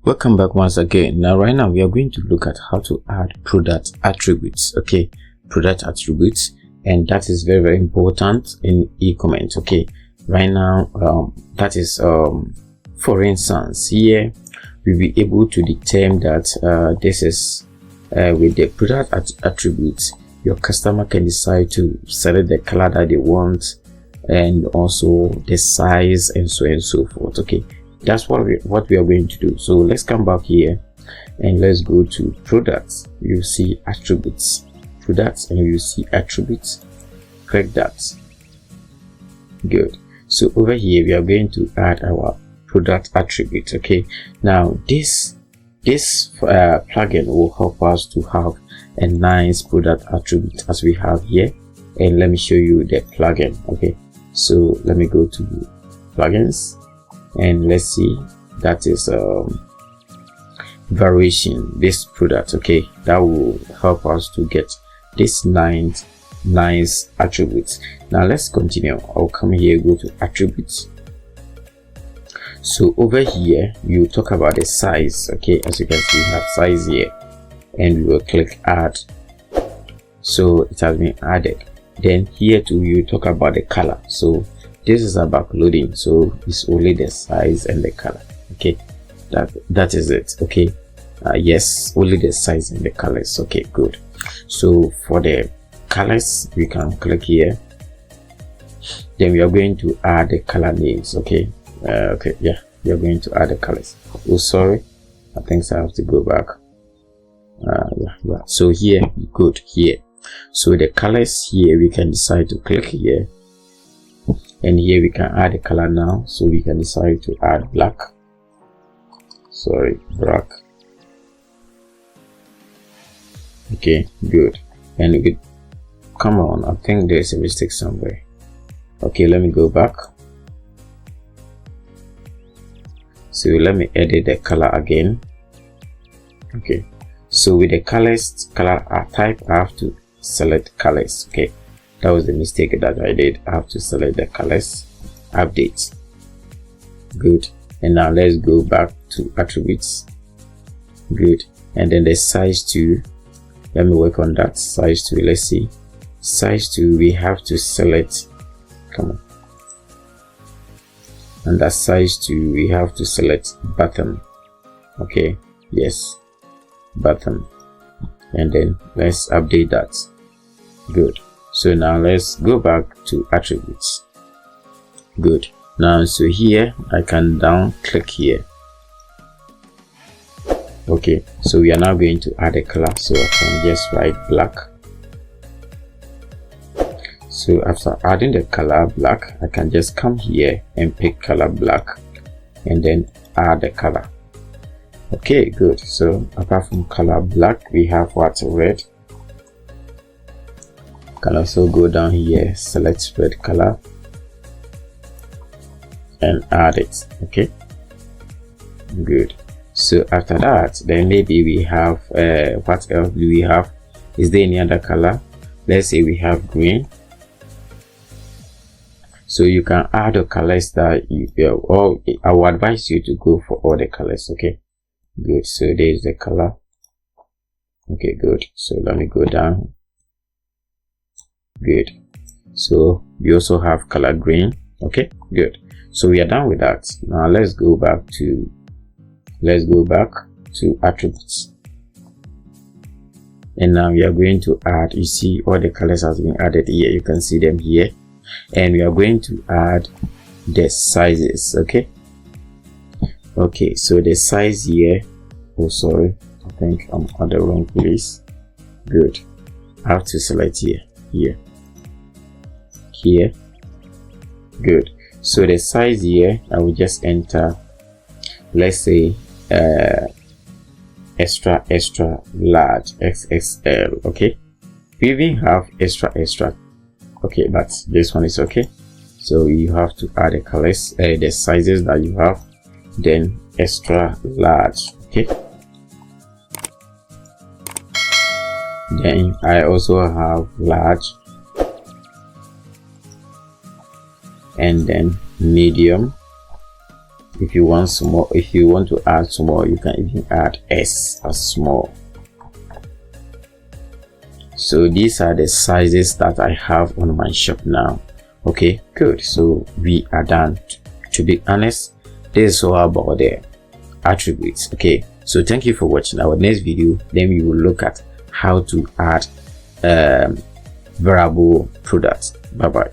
Welcome back once again. Now right now we are going to look at how to add product attributes. Okay, product attributes, and that is very important in e-commerce. Okay, right now that is for instance, here we'll be able to determine that this is with the product attributes, your customer can decide to select the color that they want and also the size and so on and so forth. Okay, that's what we are going to do. So let's come back here and let's go to products. You see attributes, products, and you see attributes. Click that. Good. So over here we are going to add our product attribute. Okay, now this plugin will help us to have a nice product attribute as we have here, and let me show you the plugin. Okay, so let me go to plugins and let's see, that is variation, this product. Okay, that will help us to get this nice attributes. Now let's continue. I'll come here, go to attributes. So over here you talk about the size. Okay, as you can see, we have size here, and we will click add. So it has been added. Then here too you talk about the color. So this is about clothing, so it's only the size and the color. Okay, that is it. Okay, yes, only the size and the colors. Okay, good. So for the colors we can click here, then we are going to add the color names. Okay, okay, yeah, we are going to add the colors. Oh sorry, I think I have to go back. Yeah. So here, good, here, so the colors here we can decide to click here, and here we can add a color now. So we can decide to add black. Sorry, black. Okay, good. And we could, come on, I think there's a mistake somewhere. Okay, let me go back. So let me edit the color again. Okay, so with the color type, I have to select colors. Okay, that was the mistake that I did. I have to select the colors, update. Good. And now let's go back to attributes. Good. And then the size 2, let me work on that. Size 2, let's see, size 2 we have to select, come on, and that size 2 we have to select button. Okay, yes, button, and then let's update that. Good. So now let's go back to attributes. Good. Now so here I can down click here. Okay, so we are now going to add a color, so I can just write black. So after adding the color black, I can just come here and pick color black and then add the color. Okay, good. So apart from color black, we have what, red. Can also go down here, select red color and add it. Okay, good. So after that, then maybe we have what else do we have? Is there any other color? Let's say we have green. So you can add the colors that you, or I would advise you to go for all the colors. Okay, good. So there's the color. Okay, good. So let me go down. Good. So we also have color green. Okay, good. So we are done with that. Now let's go back to attributes, and now we are going to add, you see all the colors has been added here, you can see them here, and we are going to add the sizes. Okay, so the size here, oh sorry, I think I'm on the wrong place. Good. I have to select here. Good. So the size here, I will just enter, let's say extra large, XXL. Okay, we even have extra. Okay, but this one is okay. So you have to add the colors, the sizes that you have, then extra large. Okay, then I also have large, and then medium, If you want some more, if you want to add some more, you can even add S as small. So these are the sizes that I have on my shop now. Okay, good. So we are done. To be honest, this is all about the attributes. Okay, so thank you for watching. Our next video, then we will look at how to add variable products. Bye bye.